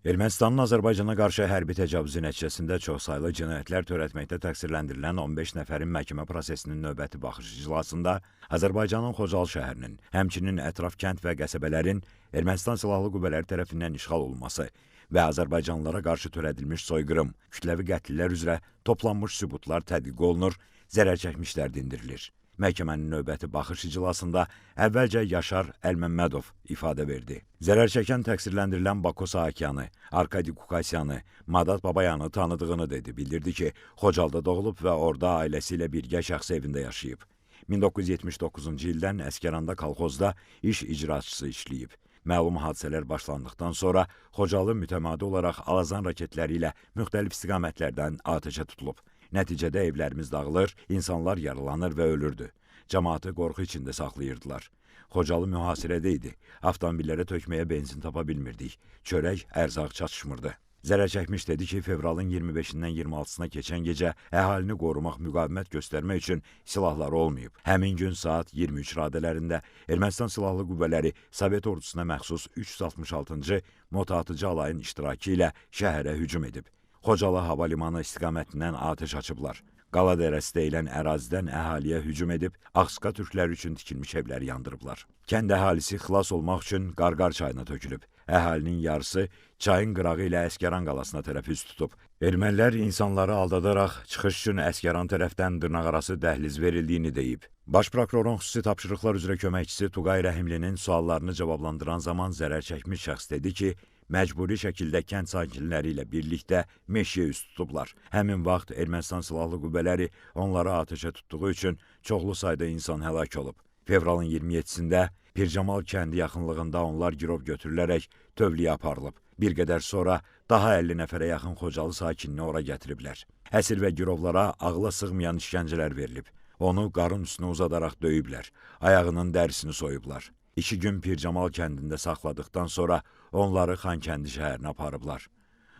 Ermənistanın Azərbaycana qarşı hərbi təcavüzü nəticəsində çoxsaylı cinayətlər törətməkdə təqsirləndirilən 15 nəfərin məhkəmə prosesinin növbəti baxış iclasında Azərbaycanın Xocalı şəhərinin, həmçinin ətraf kənd və qəsəbələrin Ermənistan silahlı qüvvələri tərəfindən işğal olunması və azərbaycanlılara qarşı törədilmiş soyqırım, kütləvi qətllər üzrə toplanmış sübutlar tədqiq olunur, zərər çəkmişlər dindirilir. Məhkəmənin növbəti baxış iclasında əvvəlcə Yaşar Əlməmmədov ifadə verdi. Zərər çəkən təqsirləndirilən Bako Sahakyanı, Arkadi Kukasyanı, Madat Babayanı tanıdığını dedi. Bildirdi ki, Xocalıda doğulub və orada ailəsi ilə birgə şəxsi evində yaşayıb. 1979-cu ildən Əsgəranda kolxozda iş icraçısı işləyib. Məlum hadisələr başlandıqdan sonra Xocalı mütəmadi olaraq Alazan raketləri ilə müxtəlif istiqamətlərdən atəşə tutulub. Nəticədə evlərimiz dağılır, insanlar yaralanır və ölürdü. Cəmaatı qorxu içində saxlayırdılar. Xocalı mühasirədə idi. Avtomobillərə tökməyə benzin tapa bilmirdik. Çörək, ərzaq çatışmırdı. Zərər çəkmiş dedi ki, fevralın 25-dən 26-sına keçən gecə əhalini qorumaq, müqavimət göstərmək üçün silahları olmayıb. Həmin gün saat 23 radələrində Ermənistan silahlı qüvvələri Sovet ordusuna məxsus 366-cı motatıcı alayın iştirakı ilə şəhərə hücum edib. Xocalı hava limanı istiqamətindən atəş açıblar. Qala dərəsi deyilən ərazidən əhaliyə hücum edib, Ağsuqa türkləri üçün tikilmiş evləri yandırıblar. Kənd əhalisi xilas olmaq üçün Qarqar çayına tökülüb. Əhalinin yarısı çayın qırağı ilə Əsgəran qalasına tərəf üz tutub. Ermənilər insanları aldadaraq çıxış üçün Əsgəran tərəfdən dırnaqarası dəhliz verildiyini deyib. Baş prokurorun xüsusi tapşırıqlar üzrə köməkçisi Tuqay Rəhimlinin suallarını cavablandıran zaman zərər çəkmiş şəxs dedi ki, məcburi şəkildə kənd sakinləri ilə birlikdə meşəyə üst tutublar. Həmin vaxt Ermənistan silahlı qüvvələri onları atəşə tutduğu üçün çoxlu sayda insan həlak olub. Fevralın 27-sində Pircamal kəndi yaxınlığında onlar girov götürülərək tövliyə aparılıb. Bir qədər sonra daha 50 nəfərə yaxın Xocalı sakinini ora gətiriblər. Əsir və girovlara ağla sığmayan işgəncələr verilib. Onu qarın üstünə uzadaraq döyüblər. Ayağının dərisini soyublar. 2 gün Pircamal kəndində saxladıqdan sonra onları Xankəndi şəhərinə aparıblar.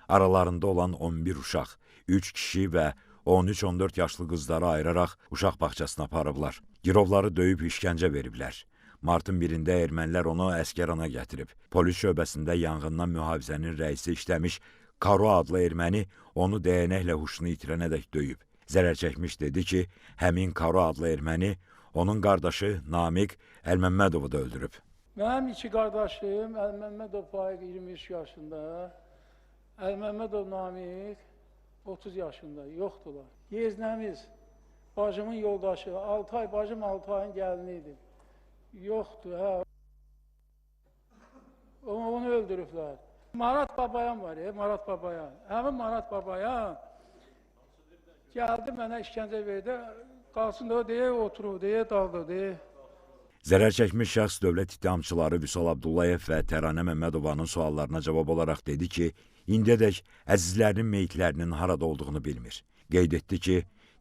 Aralarında olan 11 uşaq, 3 kişi və 13-14 yaşlı qızları ayıraraq uşaq bağçasına aparıblar. Girovları döyüb işgəncə veriblər. Martın 1-də ermənilər onu Əsgərana gətirib. Polis şöbəsində yanğından mühafizənin rəisi işləmiş Karo adlı erməni onu dəyənəklə huşunu itirənədək döyüb. Zərər çəkmiş dedi ki, həmin Karo adlı erməni onun qardaşı Namiq Əlməmmədovu da öldürüb. Mənim 2 qardaşım Əlməmmədov Faiq 23 yaşında, Əlməmmədov Namiq 30 yaşında yoxdular. Yeznəmiz, bacımın yoldaşı, 6 ay, bacım 6 ayın gəlini idi. Yoxdur, hə. Onu öldürüblər. Marat Babayan var ya, Marat Babayan. Həmin Marat Babayan gəldi mənə işgəncə verdi. Qalsın da o deyə oturur, deyə daldı, deyə. Zərər çəkmiş şəxs dövlət ittihamçıları Vüsal Abdullayev və Təranə Məmmədovanın suallarına cavab olaraq dedi ki, indiyədək əzizlərinin meyitlərinin harada olduğunu bilmir. Qeyd etdi ki,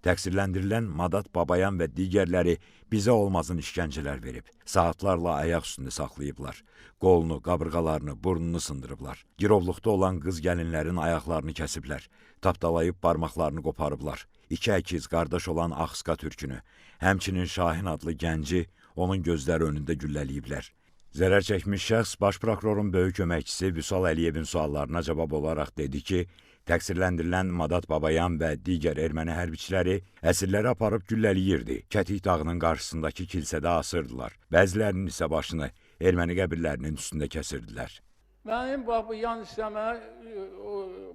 təqsirləndirilən Madat Babayan və digərləri bizə olmazın işgəncələr verib. Saatlarla ayaq üstündə saxlayıblar. Qolunu, qabırğalarını, burnunu sındırıblar. Girovluqda olan qız gəlinlərin ayaqlarını kəsiblər. Tapdalayıb barmaqlarını qoparıblar. 2 əkiz qardaş olan Ağsuqa türkünü, həmçinin Şahin adlı gənci onun gözləri önündə gülləliyiblər. Zərər çəkmiş şəxs baş prokurorun böyük köməkçisi Vüsal Əliyevin suallarına cavab olaraq dedi ki, təqsirləndirilən Madat Babayan və digər erməni hərbiçiləri əsirləri aparıb gülləliyirdi. Kətik dağının qarşısındakı kilsədə asırdılar. Bəzilərinin isə başını erməni qəbirlərinin üstündə kəsirdilər. Mənim bu yan hissəmə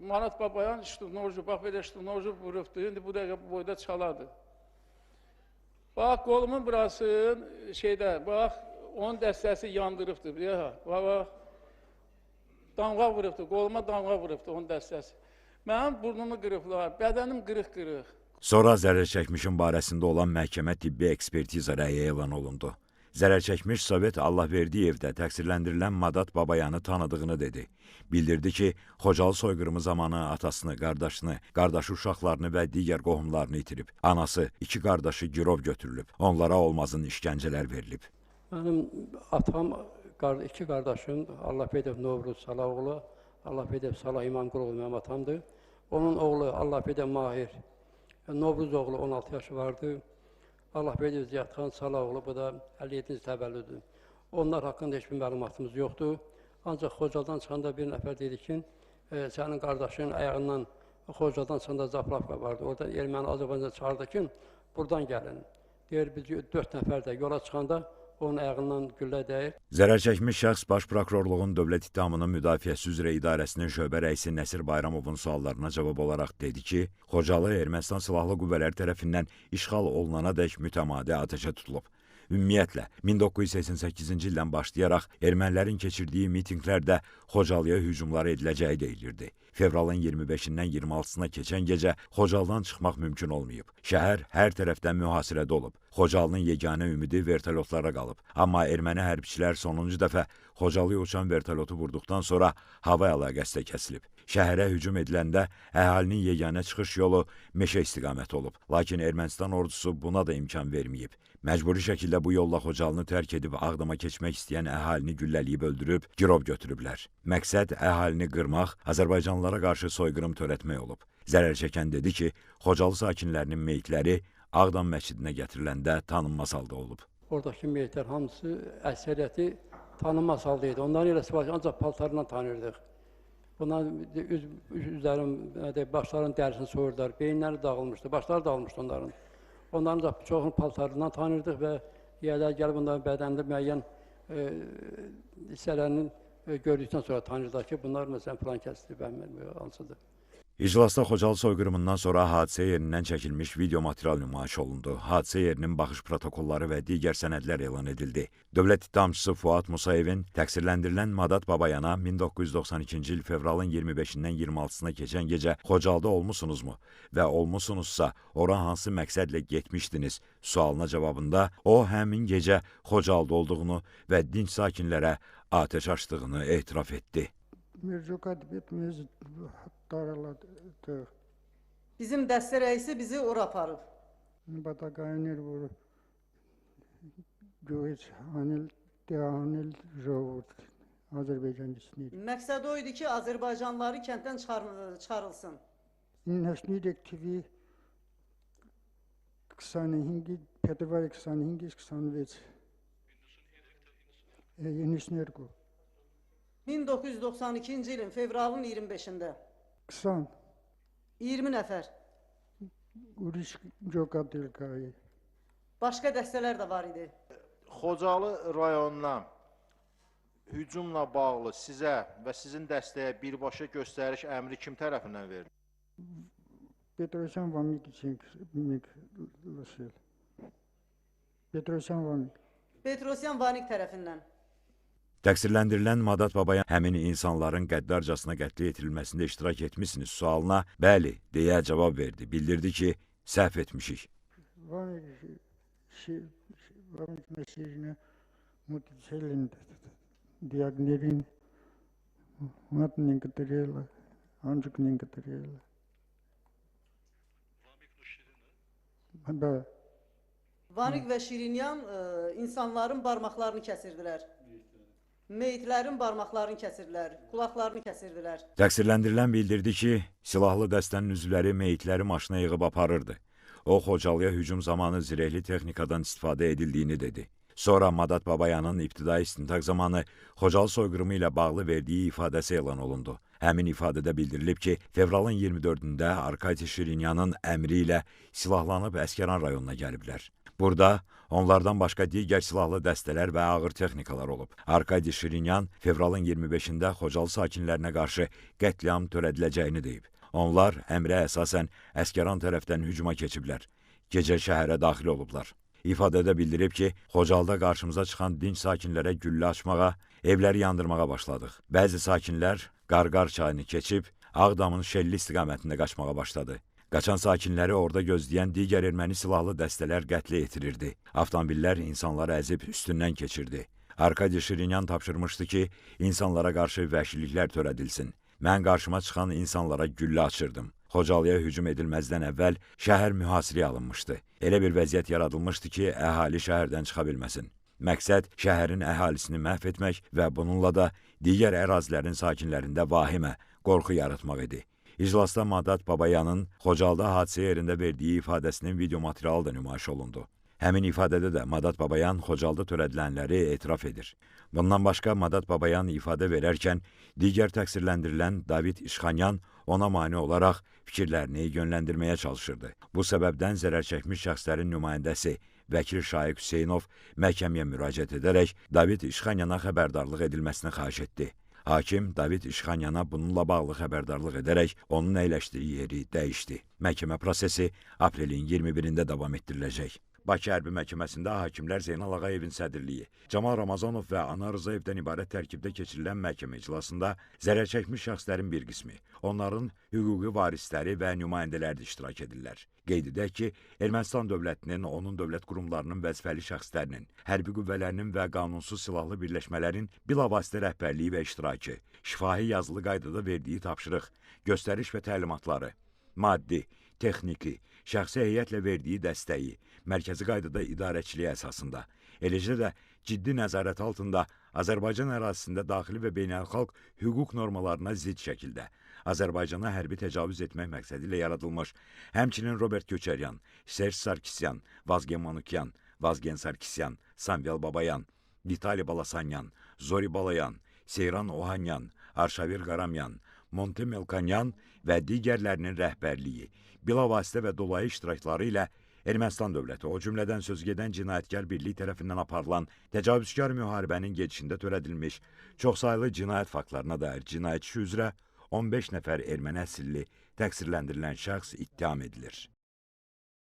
Marat Babayan şturnorcu, bax belə şturnorcu vurubdu. İndi bu dəqiqə bu boyda çaladı. Bax qolumun burası şeydə, bax onun dəstəsi yandırıbdı. Bax, damğa vurubdu, qoluma damğa vurubdu onun dəstəsi. Mənim burnumu qırıblar, bədənim qırıq-qırıq. Sonra zərər çəkmişin barəsində olan məhkəmə tibbi ekspertiza rəyi elan olundu. Zərər çəkmiş Sovet Allahverdiyevdə təqsirləndirilən Madat Babayanı tanıdığını dedi. Bildirdi ki, Xocalı soyqırımı zamanı atasını, qardaşını, qardaşı uşaqlarını və digər qohumlarını itirib. Anası, 2 qardaşı girov götürülüb. Onlara olmazın işgəncələr verilib. Mənim atam, 2 qardaşım, Allahbedov Novruz Salahoğlu, Allahbedov Salah İmamqulov mənim atamdır. Onun oğlu Allahbedov Mahir, Novruz oğlu 16 yaşı vardı. Allahbedov Ziyadxan Salahoğlu, bu da 57-ci təvəllüdür. Onlar haqqında heç bir məlumatımız yoxdur. Ancaq Xocalıdan çıxanda bir nəfər dedi ki, Sənin qardaşın ayağından Xocadan sonra Zapravka vardı. Orada erməni Azərbaycan çağırdı ki, buradan gəlin. Deyir, biz 4 nəfər də yola çıxanda onun ayağından güllə dəyir. Zərər çəkmiş şəxs Baş Prokurorluğun Dövlət İttihamının Müdafiəsi üzrə İdarəsinin şöbə rəisi Nəsir Bayramovun suallarına cavab olaraq dedi ki, Xocalı Ermənistan Silahlı Qüvvələri tərəfindən işğal olunanadək mütəmadi atəşə tutulub. Ümumiyyətlə, 1988-ci ildən başlayaraq ermənilərin keçirdiyi mitinqlərdə Xocalıya hücumlar ediləcəyi deyilirdi. Fevralın 25-dən 26-sına keçən gecə Xocalıdan çıxmaq mümkün olmayıb. Şəhər hər tərəfdən mühasirədə olub. Xocalının yeganə ümidi vertolyotlara qalıb. Amma erməni hərbçilər sonuncu dəfə Xocalıya uçan vertolyotu vurduqdan sonra hava əlaqəsi də kəsilib. Şəhərə hücum ediləndə əhalinin yeganə çıxış yolu meşə istiqaməti olub. Lakin Ermənistan ordusu buna da imkan verməyib. Məcburi şəkildə bu yolla Xocalını tərk edib Ağdama keçmək istəyən əhalini güllələyib öldürüb, girov götürüblər. Məqsəd əhalini qırmaq, Azərbaycanlılara qarşı soyqırım törətmək olub. Zərər çəkən dedi ki, Xocalı sakinlərinin meyitləri Ağdam məscidinə gətiriləndə tanınmaz halda olub. Oradakı meyitlər hamısı əksəriyyəti tanınmaz halda idi. Onların elə sifariş ancaq paltarından tanıyırdıq. Bunların başlarının dərisini soyurdular, beyinləri dağılmışdı, başları dağılmışdı onların. Onların da çoxunu paltarından tanırdıq və yerlər gəlib onların bədənində müəyyən hissələrini gördükdən sonra tanıyırdıq ki, bunlar məsələn plan kəsdir, hansıdır. İclasda Xocalı soyqırımından sonra hadisə yerindən çəkilmiş video material nümayiş olundu. Hadisə yerinin baxış protokolları və digər sənədlər elan edildi. Dövlət ittihamçısı Fuad Musayevin təqsirləndirilən Madat Babayana 1992-ci il fevralın 25-dən 26-sına keçən gecə Xocalıda olmusunuzmu və olmusunuzsa ora hansı məqsədlə getmişdiniz sualına cavabında o həmin gecə Xocalıda olduğunu və dinc sakinlərə atəş açdığını etiraf etdi. Bizim dəstə rəisi bizi ora aparıb. Məqsəd o idi ki, Azərbaycanlıları kənddən çıxarılsın. Yenisnergo. 1992-ci ilin fevralın 25-də. 20 nəfər. Başqa dəstələr də var idi. Xocalı rayonuna hücumla bağlı sizə və sizin dəstəyə birbaşa göstəriş əmri kim tərəfindən verilir? Petrosyan Vamik için Petrosyan Vamik. Petrosyan Vanik tərəfindən. Təqsirləndirilən Madat Babayan həmin insanların qəddarcasına qətlə yetirilməsində iştirak etmisiniz sualına bəli deyə cavab verdi. Bildirdi ki, səhv etmişik. Vamik mesajını mutluselin diagnerin mat некоторые ancak некоторые. Vanik və Şirinyan insanların barmaqlarını kəsirdilər. Meyitlərin barmaqlarını kəsirdilər, qulaqlarını kəsirdilər. Təqsirləndirilən bildirdi ki, silahlı dəstənin üzvləri meyitləri maşına yığıb aparırdı. O, Xocalıya hücum zamanı zirehli texnikadan istifadə edildiyini dedi. Sonra Madat Babayanın ibtidai istintaq zamanı Xocalı soyqırımı ilə bağlı verdiyi ifadəsi elan olundu. Həmin ifadədə bildirilib ki, fevralın 24-də Arkadi Şirinyanın əmri ilə silahlanıb Əsgəran rayonuna gəliblər. Burada onlardan başqa digər silahlı dəstələr və ağır texnikalar olub. Arkadi Şirinyan fevralın 25-də Xocalı sakinlərinə qarşı qətliam törədiləcəyini deyib. Onlar əmrə əsasən Əsgəran tərəfdən hücuma keçiblər. Gecə şəhərə daxil olublar. İfadədə bildirib ki, Xocalıda qarşımıza çıxan dinc sakinlərə güllə açmağa, evləri yandırmağa başladıq. Bəzi sakinlər Qarqar çayını keçib Ağdamın Şəlli istiqamətində qaçmağa başladı. Qaçan sakinləri orada gözləyən digər erməni silahlı dəstələr qətlə yetirirdi. Avtomobillər insanları əzib üstündən keçirdi. Arkadi Şirinyan tapşırmışdı ki, insanlara qarşı vəhşiliklər törədilsin. Mən qarşıma çıxan insanlara güllə açırdım. Xocalıya hücum edilməzdən əvvəl şəhər mühasirəyə alınmışdı. Elə bir vəziyyət yaradılmışdı ki, əhali şəhərdən çıxa bilməsin. Məqsəd şəhərin əhalisini məhv etmək və bununla da digər ərazilərin sakinlərində vahimə, qorxu yaratmaq idi. İclasda Madat Babayanın Xocalıda hadisə yerində verdiyi ifadəsinin video materialı da nümayiş olundu. Həmin ifadədə də Madat Babayan Xocalda törədilənləri etiraf edir. Bundan başqa Madat Babayan ifadə verərkən digər təqsirləndirilən David İşxanyan ona mane olaraq fikirlərini yönləndirməyə çalışırdı. Bu səbəbdən zərər çəkmiş şəxslərin nümayəndəsi Vəkil Şaiq Hüseynov məhkəməyə müraciət edərək David İşxanyana xəbərdarlıq edilməsini xahiş etdi. Hakim David İşxanyana bununla bağlı xəbərdarlıq edərək onun əyləşdiyi yeri dəyişdi. Məhkəmə prosesi aprelin 21-də davam etdiriləcək. Bakı Hərbi Məhkəməsində hakimlər Zeynal Ağayevin sədrliyi, Camal Ramazanov və Anar Rızayevdən ibarət tərkibdə keçirilən məhkəmə iclasında zərər çəkmiş şəxslərin bir qismi, onların hüquqi varisləri və nümayəndələri də iştirak edirlər. Qeyd edək ki, Ermənistan dövlətinin, onun dövlət qurumlarının vəzifəli şəxslərinin, hərbi qüvvələrinin və qanunsuz silahlı birləşmələrin bilavasitə rəhbərliyi və iştirakı, şifahi yazılı qaydada verdiyi tapşırıq, göstəriş və təlimatları, maddi, texniki, şəxsi heyətlə verdiyi dəstəyi, mərkəzi qaydada idarəçiliyi əsasında, eləcə də ciddi nəzarət altında Azərbaycan ərazisində daxili və beynəlxalq hüquq normalarına zidd şəkildə Azərbaycana hərbi təcavüz etmək məqsədi ilə yaradılmış, həmçinin Robert Köçəryan, Serj Sarkisyan, Vazgen Manukyan, Vazgen Sarkisyan, Samvel Babayan, Vitali Balasanyan, Zori Balayan, Seyran Ohanyan, Arşavir Qaramyan, Monte Melkanyan və digərlərinin rəhbərliyi, bilavasitə və dolayı iştirakları ilə Ermənistan dövləti, o cümlədən sözügedən cinayətkar birlik tərəfindən aparılan təcavüzkar müharibənin gedişində törədilmiş çoxsaylı cinayət faktlarına dair cinayət işi üzrə 15 nəfər erməni əsilli təqsirləndirilən şəxs ittiham edilir.